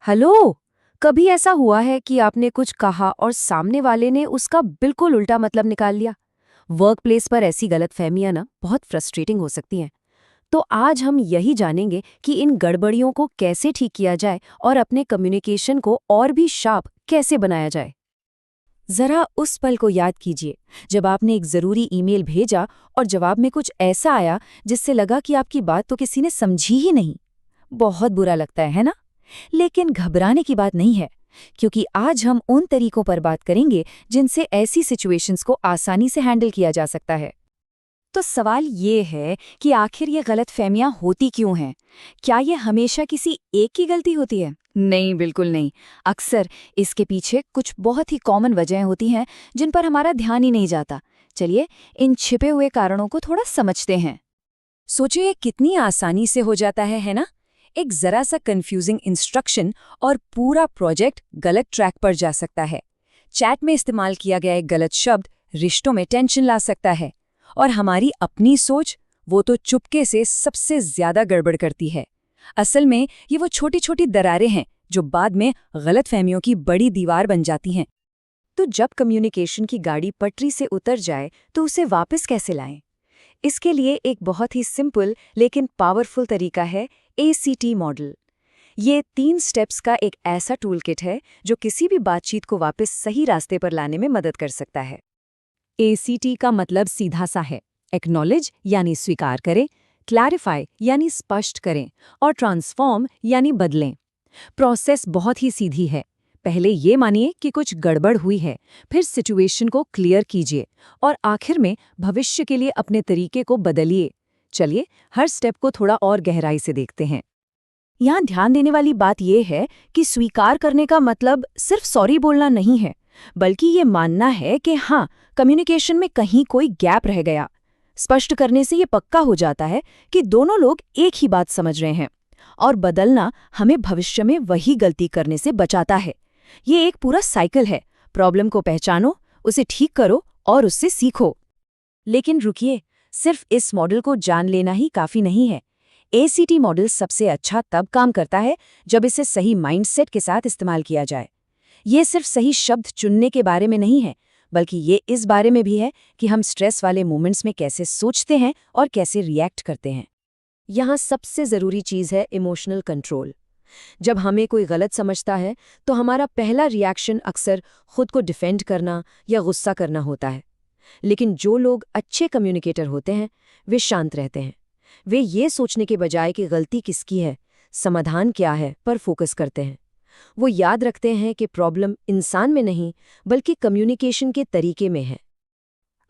Hello. कभी ऐसा हुआ है कि आपने कुछ कहा और सामने वाले ने उसका बिल्कुल उल्टा मतलब निकाल लिया? वर्क प्लेस पर ऐसी गलतफहमियां ना बहुत फ्रस्ट्रेटिंग हो सकती हैं। तो आज हम यही जानेंगे कि इन गड़बड़ियों को कैसे ठीक किया जाए और अपने कम्युनिकेशन को और भी शार्प कैसे बनाया जाए। जरा उस पल को याद कीजिए जब आपने एक जरूरी ईमेल भेजा और जवाब में कुछ ऐसा आया जिससे लगा कि आपकी बात तो किसी ने समझी ही नहीं। बहुत बुरा लगता है ना? लेकिन घबराने की बात नहीं है, क्योंकि आज हम उन तरीकों पर बात करेंगे जिनसे ऐसी सिचुएशंस को आसानी से हैंडल किया जा सकता है। तो सवाल ये है कि आखिर ये गलतफहमियां होती क्यों हैं? क्या ये हमेशा किसी एक की गलती होती है? नहीं, बिल्कुल नहीं। अक्सर इसके पीछे कुछ बहुत ही कॉमन वजहें होती हैं जिन पर हमारा ध्यान ही नहीं जाता। चलिए, इन छिपे हुए कारणों को थोड़ा समझते हैं। सोचिए ये कितनी आसानी से हो जाता है ना? एक जरा सा कंफ्यूजिंग इंस्ट्रक्शन और पूरा प्रोजेक्ट गलत ट्रैक पर जा सकता है। चैट में इस्तेमाल किया गया एक गलत शब्द रिश्तों में टेंशन ला सकता है। और हमारी अपनी सोच, वो तो चुपके से सबसे ज्यादा गड़बड़ करती है। असल में ये वो छोटी छोटी दरारें हैं जो बाद में गलतफहमियों की बड़ी दीवार बन जाती हैं। तो जब कम्युनिकेशन की गाड़ी पटरी से उतर जाए तो उसे वापस कैसे लाएं? इसके लिए एक बहुत ही सिंपल लेकिन पावरफुल तरीका है ACT मॉडल। ये 3 स्टेप्स का एक ऐसा टूल किट है जो किसी भी बातचीत को वापस सही रास्ते पर लाने में मदद कर सकता है। ACT का मतलब सीधा सा है। एक्नॉलेज यानी स्वीकार करें, क्लैरिफाई यानी स्पष्ट करें और ट्रांसफॉर्म यानी बदलें। प्रोसेस बहुत ही सीधी है। पहले ये मानिए कि कुछ गड़बड़ हुई है, फिर सिचुएशन को क्लियर कीजिए और आखिर में भविष्य के लिए अपने तरीके को बदलिए। चलिए, हर स्टेप को थोड़ा और गहराई से देखते हैं। यहाँ ध्यान देने वाली बात यह है कि स्वीकार करने का मतलब सिर्फ सॉरी बोलना नहीं है, बल्कि ये मानना है कि हाँ, कम्युनिकेशन में कहीं कोई गैप रह गया। स्पष्ट करने से ये पक्का हो जाता है कि दोनों लोग एक ही बात समझ रहे हैं, और बदलना हमें भविष्य में वही गलती करने से बचाता है। ये एक पूरा साइकिल है। प्रॉब्लम को पहचानो, उसे ठीक करो और उससे सीखो। लेकिन रुकिए, सिर्फ इस मॉडल को जान लेना ही काफी नहीं है। ACT मॉडल सबसे अच्छा तब काम करता है जब इसे सही माइंडसेट के साथ इस्तेमाल किया जाए। ये सिर्फ सही शब्द चुनने के बारे में नहीं है, बल्कि ये इस बारे में भी है कि हम स्ट्रेस वाले मोमेंट्स में कैसे सोचते हैं और कैसे रिएक्ट करते हैं। यहाँ सबसे ज़रूरी चीज़ है इमोशनल कंट्रोल। जब हमें कोई गलत समझता है तो हमारा पहला रिएक्शन अक्सर खुद को डिफेंड करना या गुस्सा करना होता है। लेकिन जो लोग अच्छे कम्युनिकेटर होते हैं, वे शांत रहते हैं। वे ये सोचने के बजाय कि गलती किसकी है, समाधान क्या है, पर फोकस करते हैं। वो याद रखते हैं कि प्रॉब्लम इंसान में नहीं, बल्कि कम्युनिकेशन के तरीके में है।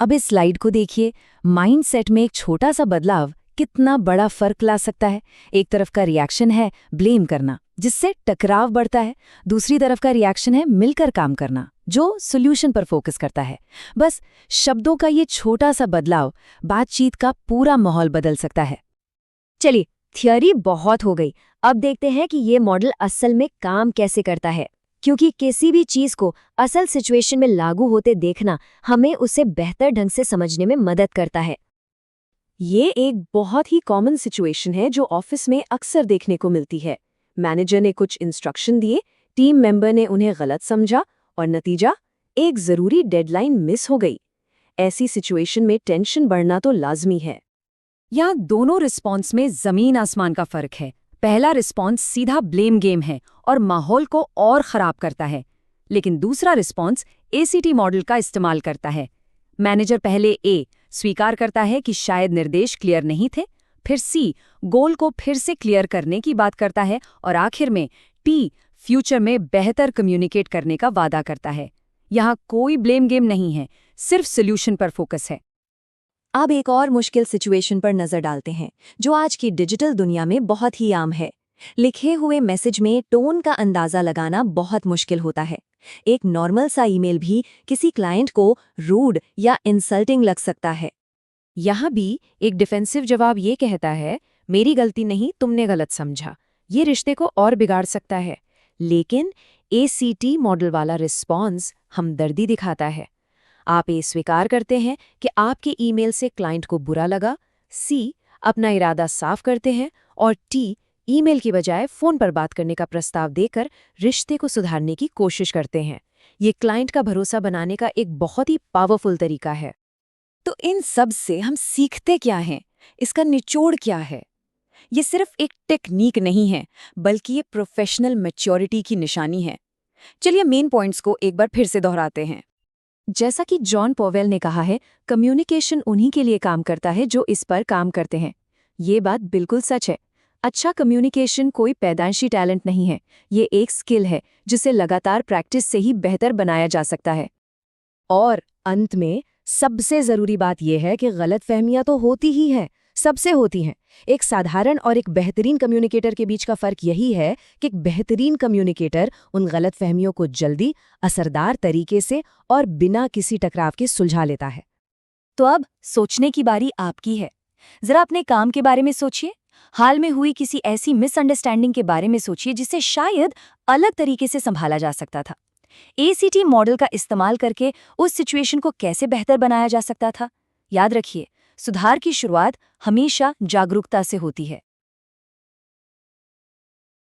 अब इस स्लाइड को देखिए। माइंडसेट में एक छोटा सा बदलाव कितना बड़ा फर्क ला सकता है। एक तरफ का रिएक्शन है ब्लेम करना, जिससे टकराव बढ़ता है। दूसरी तरफ का रिएक्शन है मिलकर काम करना, जो सॉल्यूशन पर फोकस करता है। बस शब्दों का ये छोटा सा बदलाव बातचीत का पूरा माहौल बदल सकता है। चलिए, थियोरी बहुत हो गई। अब देखते हैं कि ये मॉडल असल में काम कैसे करता है, क्योंकि किसी भी चीज को असल सिचुएशन में लागू होते देखना हमें उसे बेहतर ढंग से समझने में मदद करता है। ये एक बहुत ही कॉमन सिचुएशन है जो ऑफिस में अक्सर देखने को मिलती है। मैनेजर ने कुछ इंस्ट्रक्शन दिए, टीम मेंबर ने उन्हें गलत समझा और नतीजा, एक जरूरी डेडलाइन मिस हो गई। ऐसी सिचुएशन में टेंशन बढ़ना तो लाजमी है। यहाँ दोनों रिस्पॉन्स में जमीन आसमान का फर्क है। पहला रिस्पॉन्स सीधा ब्लेम गेम है और माहौल को और खराब करता है, लेकिन दूसरा रिस्पॉन्स ACT मॉडल का इस्तेमाल करता है। मैनेजर पहले A स्वीकार करता है कि शायद निर्देश क्लियर नहीं थे, फिर C गोल को फिर से क्लियर करने की बात करता है, और आखिर में T फ्यूचर में बेहतर कम्युनिकेट करने का वादा करता है। यहाँ कोई ब्लेम गेम नहीं है, सिर्फ सोल्यूशन पर फोकस है। अब एक और मुश्किल सिचुएशन पर नजर डालते हैं, जो आज की डिजिटल दुनिया में बहुत ही आम है। लिखे हुए मैसेज में टोन का अंदाजा लगाना बहुत मुश्किल होता है। एक नॉर्मल सा ईमेल भी किसी क्लाइंट को रूड या इंसल्टिंग लग सकता है। यहाँ भी एक डिफेंसिव जवाब ये कहता है, मेरी गलती नहीं, तुमने गलत समझा। ये रिश्ते को और बिगाड़ सकता है। लेकिन ACT मॉडल वाला रिस्पॉन्स हमदर्दी दिखाता है। आप ये स्वीकार करते हैं कि आपके ईमेल से क्लाइंट को बुरा लगा, C अपना इरादा साफ करते हैं, और T ईमेल की बजाय फोन पर बात करने का प्रस्ताव देकर रिश्ते को सुधारने की कोशिश करते हैं। ये क्लाइंट का भरोसा बनाने का एक बहुत ही पावरफुल तरीका है। तो इन सब से हम सीखते क्या हैं? इसका निचोड़ क्या है? ये सिर्फ एक टेक्निक नहीं है, बल्कि ये प्रोफेशनल मैच्योरिटी की निशानी है। चलिए मेन पॉइंट्स को एक बार फिर से दोहराते हैं। जैसा कि जॉन पॉवेल ने कहा है, कम्युनिकेशन उन्हीं के लिए काम करता है जो इस पर काम करते हैं। ये बात बिल्कुल सच है। अच्छा कम्युनिकेशन कोई पैदाइशी टैलेंट नहीं है, ये एक स्किल है जिसे लगातार प्रैक्टिस से ही बेहतर बनाया जा सकता है। और अंत में सबसे जरूरी बात यह है कि गलतफहमियां तो होती ही हैं, सबसे होती हैं। एक साधारण और एक बेहतरीन कम्युनिकेटर के बीच का फर्क यही है कि एक बेहतरीन कम्युनिकेटर उन गलतफहमियों को जल्दी, असरदार तरीके से और बिना किसी टकराव के सुलझा लेता है। तो अब सोचने की बारी आपकी है। जरा अपने काम के बारे में सोचिए। हाल में हुई किसी ऐसी मिसअंडरस्टैंडिंग के बारे में सोचिए जिसे शायद अलग तरीके से संभाला जा सकता था। एसीटी मॉडल का इस्तेमाल करके उस सिचुएशन को कैसे बेहतर बनाया जा सकता था? याद रखिए, सुधार की शुरुआत हमेशा जागरूकता से होती है।